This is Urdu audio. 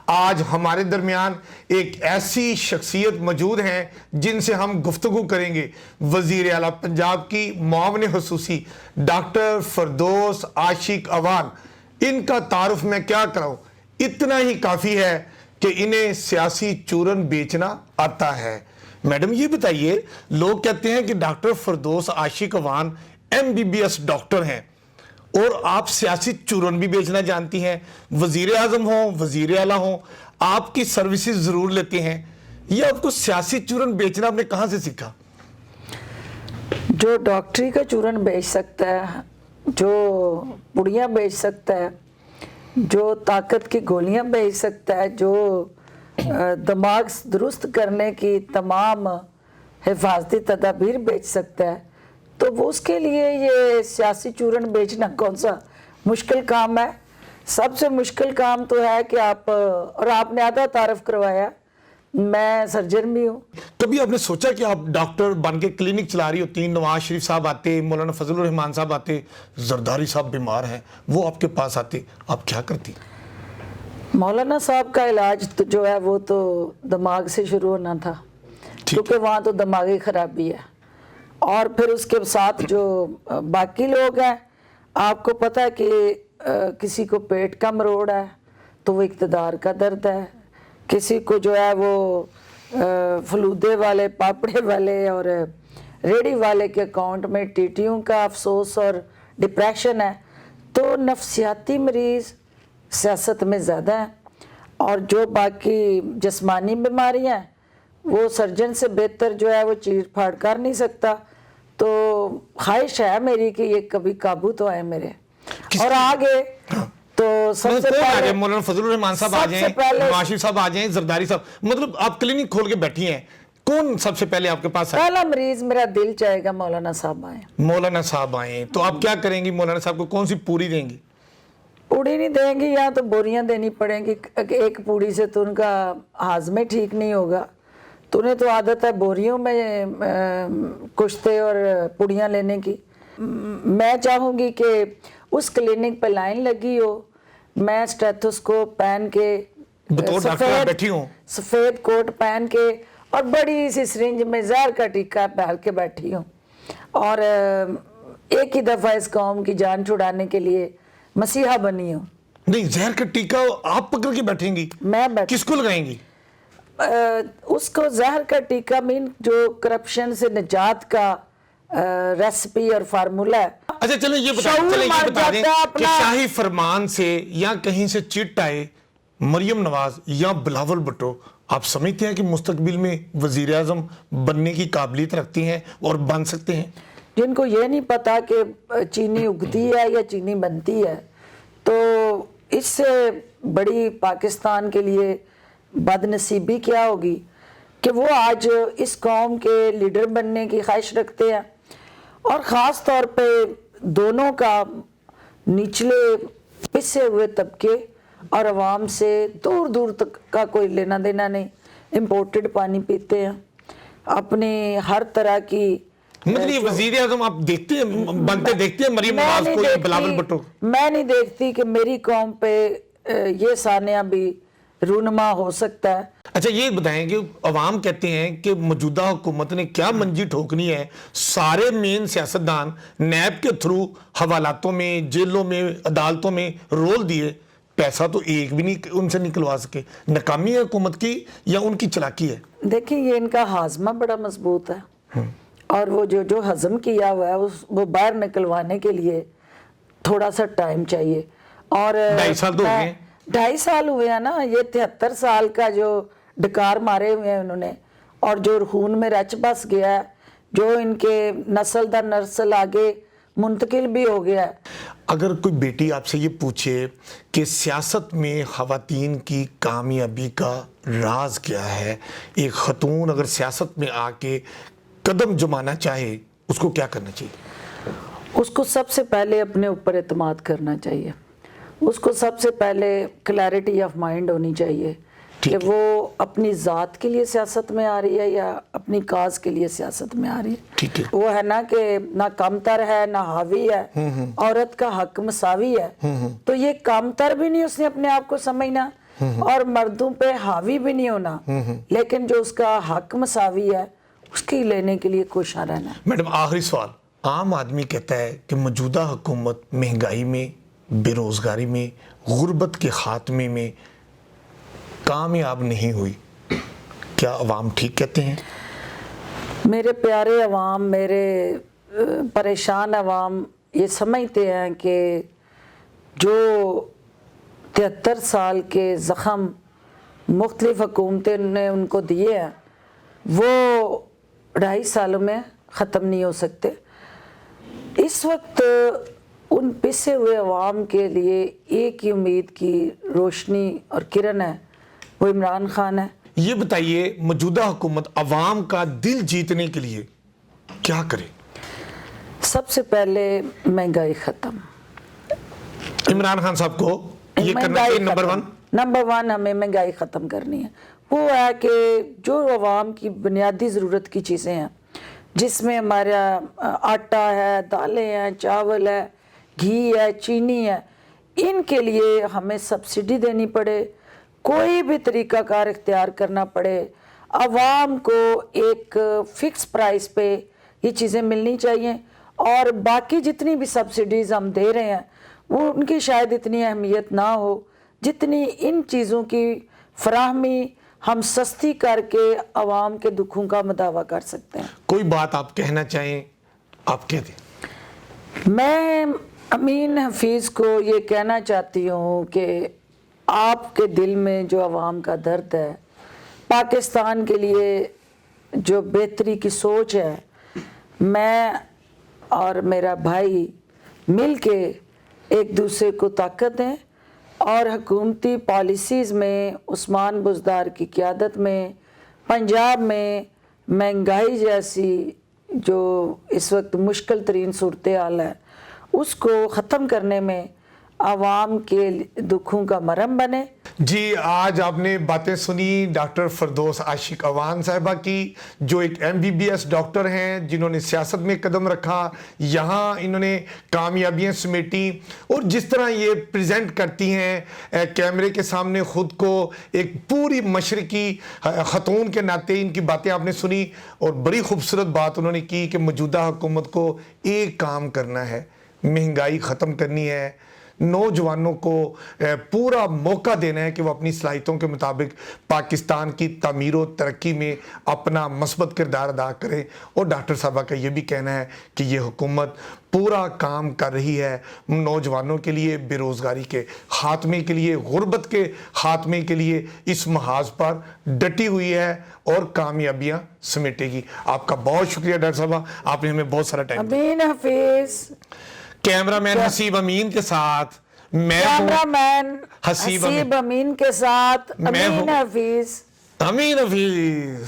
آج ہمارے درمیان ایک ایسی شخصیت موجود ہیں جن سے ہم گفتگو کریں گے. وزیر اعلیٰ پنجاب کی معاون خصوصی ڈاکٹر فردوس عاشق اوان. ان کا تعارف میں کیا کراؤں, اتنا ہی کافی ہے کہ انہیں سیاسی چورن بیچنا آتا ہے. میڈم یہ بتائیے, لوگ کہتے ہیں کہ doctor Firdous Ashiq Awan MBBS doctor ہیں اور آپ سیاسی چورن بھی بیچنا جانتی ہیں. وزیر اعظم ہوں, وزیر اعلیٰ ہوں, آپ کی سروسز ضرور لیتے ہیں. یہ آپ کو سیاسی چورن بیچنا آپ نے کہاں سے سیکھا؟ جو ڈاکٹری کا چورن بیچ سکتا ہے, جو پڑیاں بیچ سکتا ہے, جو طاقت کی گولیاں بیچ سکتا ہے, جو دماغ درست کرنے کی تمام حفاظتی تدابیر بیچ سکتا ہے, تو وہ اس کے لیے یہ سیاسی چورن بیچنا کون سا مشکل کام ہے؟ سب سے مشکل کام تو ہے کہ اور آپ نے آدھا تعارف کروایا, میں سرجن بھی ہوں. کبھی آپ نے سوچا کہ آپ ڈاکٹر بن کے کلینک چلا رہی ہوتی ہیں, نواز شریف صاحب آتے, مولانا فضل الرحمان صاحب آتے, زرداری صاحب بیمار ہیں, وہ آپ کے پاس آتے, آپ کیا کرتی؟ مولانا صاحب کا علاج تو جو ہے وہ تو دماغ سے شروع ہونا تھا, کیونکہ وہاں تو دماغی خرابی ہے. اور پھر اس کے ساتھ جو باقی لوگ ہیں, آپ کو پتہ ہے کہ کسی کو پیٹ کا مروڑ ہے تو وہ اقتدار کا درد ہے, کسی کو جو ہے وہ فلودے والے, پاپڑے والے اور ریڑھی والے کے اکاؤنٹ میں ٹیٹیوں کا افسوس اور ڈپریشن ہے. تو نفسیاتی مریض سیاست میں زیادہ ہیں, اور جو باقی جسمانی بیماریاں ہیں وہ سرجن سے بہتر جو ہے وہ چیر پھاڑ کر نہیں سکتا. تو خواہش ہے میری کہ یہ کبھی قابو تو آئے میرے, اور آگے تو سب سے پہلے مولانا فضل الرحمان صاحب آ جائیں, نواز شریف صاحب آ جائیں, زرداری صاحب, مطلب آپ کلینک کھول کے بیٹھی ہیں, کون سب سے پہلے آپ کے پاس آئے؟ پہلا مریض میرا دل چاہے گا مولانا صاحب آئیں. مولانا صاحب آئیں تو آپ کیا کریں گی؟ مولانا صاحب کو کون سی پوری دیں گی؟ پوڑی نہیں دیں گی, یا تو بوریاں دینی پڑیں گی. ایک پوڑی سے تو ان کا ہاضمے ٹھیک نہیں ہوگا, تو انہیں تو عادت ہے بوریوں میں کشتے اور پوڑیاں لینے کی. میں چاہوں گی کہ اس کلینک پہ لائن لگی ہو, میں اسٹیتھوسکوپ پہن کے, بطور ڈاکٹر بیٹھی ہوں, سفید کوٹ پہن کے, اور بڑی سی سرنج میں زہر کا ٹیکہ ڈال کے بیٹھی ہوں, اور ایک ہی دفعہ اس قوم کی جان چھڑانے کے لیے مسیحا بنی ہوں. نہیں, زہر کا ٹیکہ آپ پکڑ کے بیٹھیں گی؟ میں کس کو لگائیں گی؟ اس کو زہر کا ٹیکہ مین جو کرپشن سے نجات کا ریسپی اور فارمولہ ہے. اچھا چلیں یہ بتا دیں کہ شاہی فرمان سے یا کہیں سے چٹ آئے مریم نواز یا بلاول بھٹو, آپ سمجھتے ہیں کہ مستقبل میں وزیر اعظم بننے کی قابلیت رکھتی ہیں اور بن سکتے ہیں؟ جن کو یہ نہیں پتا کہ چینی اگتی ہے یا چینی بنتی ہے, تو اس سے بڑی پاکستان کے لیے بد نصیبی کیا ہوگی کہ وہ آج اس قوم کے لیڈر بننے کی خواہش رکھتے ہیں, اور خاص طور پہ دونوں کا نچلے پسے ہوئے طبقے اور عوام سے دور دور تک کا کوئی لینا دینا نہیں. امپورٹڈ پانی پیتے ہیں, اپنی ہر طرح کی. مطلب یہ وزیر اعظم آپ دیکھتے ہیں, بنتے دیکھتے ہیں مریم نواز کو یا بلاول بھٹو؟ میں نہیں دیکھتی کہ میری قوم پہ یہ سانحہ بھی رونما ہو سکتا ہے. اچھا یہ بتائیں کہ عوام کہتے ہیں کہ موجودہ حکومت نے کیا منجی ٹھوکنی ہے, سارے مین سیاستدان نیب کے تھرو حوالاتوں میں, جیلوں میں, عدالتوں میں رول دیے, پیسہ تو ایک بھی نہیں ان سے نکلوا سکے. ناکامی ہے حکومت کی یا ان کی چلاکی ہے؟ دیکھیں یہ ان کا ہاضمہ بڑا مضبوط ہے, اور وہ جو ہضم کیا ہوا ہے وہ باہر نکلوانے کے لیے تھوڑا سا ٹائم چاہیے. اور 2.5 سال تو ہوئے ہیں, 2.5 سال ہوئے ہیں نا, یہ 73 سال کا جو ڈکار مارے ہوئے ہیں انہوں نے, اور جو خون میں رچ بس گیا ہے, جو ان کے نسل در نسل آگے منتقل بھی ہو گیا ہے. اگر کوئی بیٹی آپ سے یہ پوچھے کہ سیاست میں خواتین کی کامیابی کا راز کیا ہے, ایک خاتون اگر سیاست میں آ کے قدم جمانا چاہے, اس کو کیا کرنا چاہیے؟ اس کو سب سے پہلے اپنے اوپر اعتماد کرنا چاہیے. اس کو سب سے پہلے کلیئرٹی آف مائنڈ ہونی چاہیے کہ وہ اپنی ذات کے لیے سیاست میں آ رہی ہے یا اپنی کاز کے لیے سیاست میں آ رہی ہے. وہ ہے نا کہ نہ کمتر ہے نہ حاوی ہے, عورت کا حق مساوی ہے, تو یہ کمتر بھی نہیں اس نے اپنے آپ کو سمجھنا, اور مردوں پہ حاوی بھی نہیں ہونا، لیکن جو اس کا حق مساوی ہے اس کی لینے کے لیے کوشاں رہنا ہے۔ میڈم آخری سوال، عام آدمی کہتا ہے کہ موجودہ حکومت مہنگائی میں، بے روزگاری میں، غربت کے خاتمے میں کامیاب نہیں ہوئی، کیا عوام ٹھیک کہتے ہیں؟ میرے پیارے عوام، میرے پریشان عوام یہ سمجھتے ہیں کہ جو 73 سال کے زخم مختلف حکومتیں نے ان کو دیے ہیں وہ 2.5 سالوں میں ختم نہیں ہو سکتے۔ اس وقت ان پسے ہوئے عوام کے لیے ایک ہی امید کی روشنی اور کرن ہے، وہ عمران خان ہے۔ یہ بتائیے موجودہ حکومت عوام کا دل جیتنے کے لیے کیا کرے؟ سب سے پہلے مہنگائی ختم، عمران خان صاحب کو یہ کرنا چاہیے نمبر 1 ہمیں مہنگائی ختم کرنی ہے۔ وہ ہے کہ جو عوام کی بنیادی ضرورت کی چیزیں ہیں، جس میں ہمارا آٹا ہے، دالیں ہیں، چاول ہے، گھی ہے، چینی ہے، ان کے لیے ہمیں سبسڈی دینی پڑے، کوئی بھی طریقہ کار اختیار کرنا پڑے، عوام کو ایک فکس پرائس پہ یہ چیزیں ملنی چاہیے، اور باقی جتنی بھی سبسڈیز ہم دے رہے ہیں وہ ان کی شاید اتنی اہمیت نہ ہو جتنی ان چیزوں کی فراہمی ہم سستی کر کے عوام کے دکھوں کا مداوع کر سکتے ہیں۔ کوئی بات آپ کہنا چاہیں آپ کہہ دیں۔ میں امین حفیظ کو یہ کہنا چاہتی ہوں کہ آپ کے دل میں جو عوام کا درد ہے، پاکستان کے لیے جو بہتری کی سوچ ہے، میں اور میرا بھائی مل کے ایک دوسرے کو طاقت دیں اور حکومتی پالیسیز میں عثمان بزدار کی قیادت میں پنجاب میں مہنگائی جیسی جو اس وقت مشکل ترین صورتحال ہے اس کو ختم کرنے میں عوام کے دکھوں کا مرہم بنے۔ جی، آج آپ نے باتیں سنی ڈاکٹر فردوس عاشق اوان صاحبہ کی، جو ایک MBBS ڈاکٹر ہیں، جنہوں نے سیاست میں قدم رکھا، یہاں انہوں نے کامیابیاں سمیٹی، اور جس طرح یہ پریزنٹ کرتی ہیں کیمرے کے سامنے خود کو ایک پوری مشرقی خاتون کے ناطے، ان کی باتیں آپ نے سنی، اور بڑی خوبصورت بات انہوں نے کی کہ موجودہ حکومت کو ایک کام کرنا ہے، مہنگائی ختم کرنی ہے، نوجوانوں کو پورا موقع دینا ہے کہ وہ اپنی صلاحیتوں کے مطابق پاکستان کی تعمیر و ترقی میں اپنا مثبت کردار ادا کریں۔ اور ڈاکٹر صاحبہ کا یہ بھی کہنا ہے کہ یہ حکومت پورا کام کر رہی ہے نوجوانوں کے لیے، بے روزگاری کے خاتمے کے لیے، غربت کے خاتمے کے لیے، اس محاذ پر ڈٹی ہوئی ہے اور کامیابیاں سمیٹے گی۔ آپ کا بہت شکریہ ڈاکٹر صاحبہ، آپ نے ہمیں بہت سارا ٹائم دیا۔ امین حفیظ، کیمرہ مین حسیب امین کے ساتھ میں کیمرہ مین حسیب حسیب امین کے ساتھ میں امین ہوں حفیظ۔ امین حفیظ۔